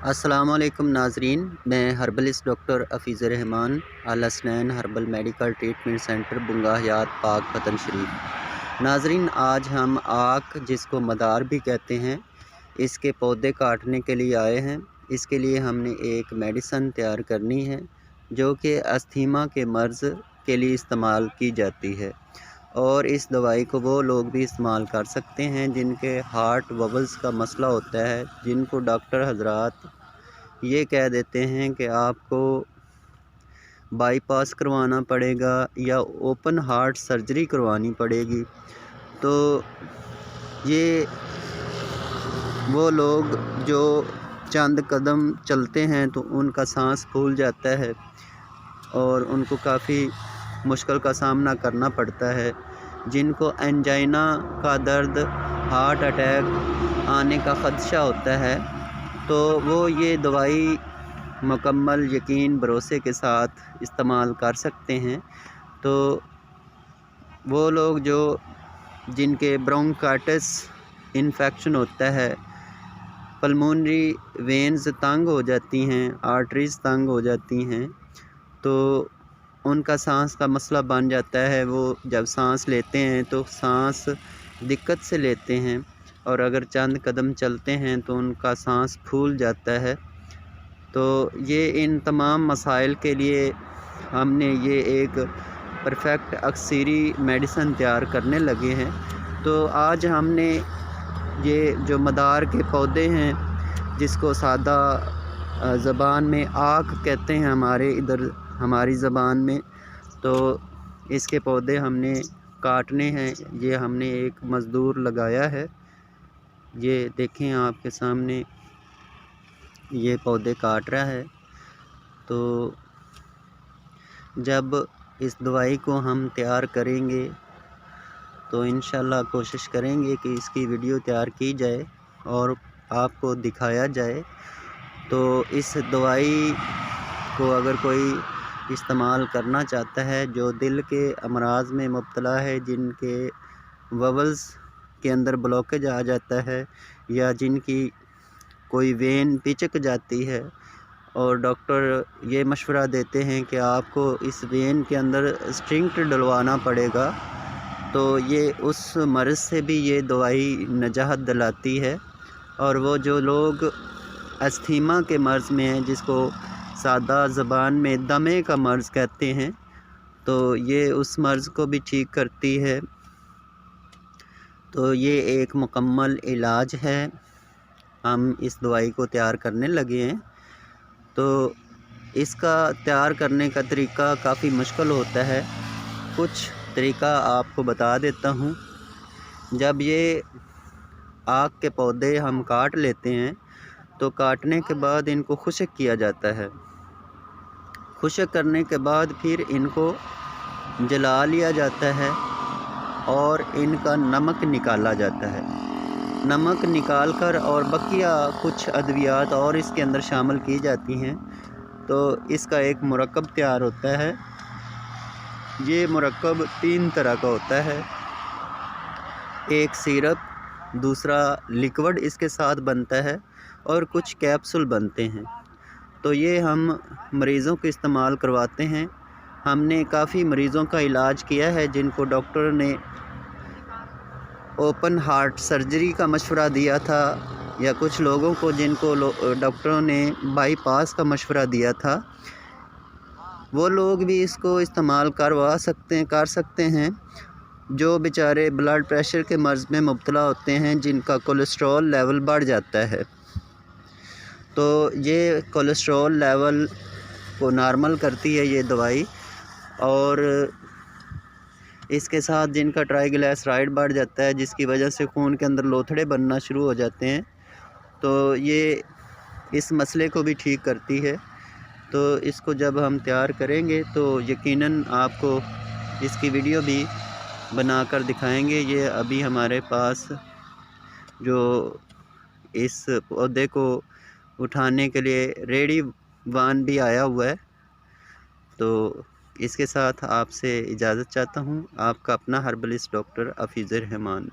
السلام علیکم ناظرین، میں ہربلسٹ ڈاکٹر حفیظ الرحمان، Alhasnain herbal medical treatment centre بنگاہیات پاک وطن شریف۔ ناظرین، آج ہم آک جس کو مدار بھی کہتے ہیں، اس کے پودے کاٹنے کے لیے آئے ہیں۔ اس کے لیے ہم نے ایک میڈیسن تیار کرنی ہے جو کہ استھیما کے مرض کے لیے استعمال کی جاتی ہے، اور اس دوائی کو وہ لوگ بھی استعمال کر سکتے ہیں جن کے ہارٹ وولز کا مسئلہ ہوتا ہے، جن کو ڈاکٹر حضرات یہ کہہ دیتے ہیں کہ آپ کو بائی پاس کروانا پڑے گا یا اوپن ہارٹ سرجری کروانی پڑے گی۔ تو یہ وہ لوگ جو چند قدم چلتے ہیں تو ان کا سانس پھول جاتا ہے اور ان کو کافی مشکل کا سامنا کرنا پڑتا ہے، جن کو انجائنا کا درد، ہارٹ اٹیک آنے کا خدشہ ہوتا ہے، تو وہ یہ دوائی مکمل یقین بھروسے کے ساتھ استعمال کر سکتے ہیں۔ تو وہ لوگ جن کے برونکائٹس انفیکشن ہوتا ہے، پلمونری وینز تنگ ہو جاتی ہیں، آرٹریز تنگ ہو جاتی ہیں، تو ان کا سانس کا مسئلہ بن جاتا ہے۔ وہ جب سانس لیتے ہیں تو سانس دقت سے لیتے ہیں، اور اگر چند قدم چلتے ہیں تو ان کا سانس پھول جاتا ہے۔ تو یہ ان تمام مسائل کے لیے ہم نے یہ ایک پرفیکٹ اکسیری میڈیسن تیار کرنے لگے ہیں۔ تو آج ہم نے یہ جو مدار کے پودے ہیں، جس کو سادہ زبان میں آک کہتے ہیں ہماری زبان میں، تو اس کے پودے ہم نے کاٹنے ہیں۔ یہ ہم نے ایک مزدور لگایا ہے، یہ دیکھیں آپ کے سامنے یہ پودے کاٹ رہا ہے۔ تو جب اس دوائی کو ہم تیار کریں گے تو انشاءاللہ کوشش کریں گے کہ اس کی ویڈیو تیار کی جائے اور آپ کو دکھایا جائے۔ تو اس دوائی کو اگر کوئی استعمال کرنا چاہتا ہے جو دل کے امراض میں مبتلا ہے، جن کے وولز کے اندر بلاکیج آ جاتا ہے، یا جن کی کوئی وین پچک جاتی ہے، اور ڈاکٹر یہ مشورہ دیتے ہیں کہ آپ کو اس وین کے اندر اسٹرنٹ ڈلوانا پڑے گا، تو یہ اس مرض سے بھی یہ دوائی نجات دلاتی ہے۔ اور وہ جو لوگ استھیما کے مرض میں ہیں، جس کو سادہ زبان میں دمے کا مرض کہتے ہیں، تو یہ اس مرض کو بھی ٹھیک کرتی ہے۔ تو یہ ایک مکمل علاج ہے۔ ہم اس دوائی کو تیار کرنے لگے ہیں۔ تو اس کا تیار کرنے کا طریقہ کافی مشکل ہوتا ہے۔ کچھ طریقہ آپ کو بتا دیتا ہوں۔ جب یہ آک کے پودے ہم کاٹ لیتے ہیں تو کاٹنے کے بعد ان کو خشک کیا جاتا ہے۔ خشک کرنے کے بعد پھر ان کو جلا لیا جاتا ہے اور ان کا نمک نکالا جاتا ہے۔ نمک نکال کر اور بقیہ کچھ ادویات اور اس کے اندر شامل کی جاتی ہیں، تو اس کا ایک مرکب تیار ہوتا ہے۔ یہ مرکب 3 طرح کا ہوتا ہے، ایک سیرپ، دوسرا لیکوڈ اس کے ساتھ بنتا ہے، اور کچھ کیپسول بنتے ہیں۔ تو یہ ہم مریضوں کو استعمال کرواتے ہیں۔ ہم نے کافی مریضوں کا علاج کیا ہے جن کو ڈاکٹر نے اوپن ہارٹ سرجری کا مشورہ دیا تھا، یا کچھ لوگوں کو جن کو ڈاکٹروں نے بائی پاس کا مشورہ دیا تھا۔ وہ لوگ بھی اس کو استعمال کر سکتے ہیں جو بیچارے بلڈ پریشر کے مرض میں مبتلا ہوتے ہیں، جن کا کولیسٹرول لیول بڑھ جاتا ہے۔ تو یہ کولیسٹرول لیول کو نارمل کرتی ہے یہ دوائی، اور اس کے ساتھ جن کا ٹرائی گلیسرائڈ بڑھ جاتا ہے، جس کی وجہ سے خون کے اندر لوتھڑے بننا شروع ہو جاتے ہیں، تو یہ اس مسئلے کو بھی ٹھیک کرتی ہے۔ تو اس کو جب ہم تیار کریں گے تو یقیناً آپ کو اس کی ویڈیو بھی بنا کر دکھائیں گے۔ یہ ابھی ہمارے پاس جو اس پودے کو اٹھانے کے لیے ریڈی وان بھی آیا ہوا ہے۔ تو اس کے ساتھ آپ سے اجازت چاہتا ہوں، آپ کا اپنا ہربلسٹ ڈاکٹر حفیظ الرحمان۔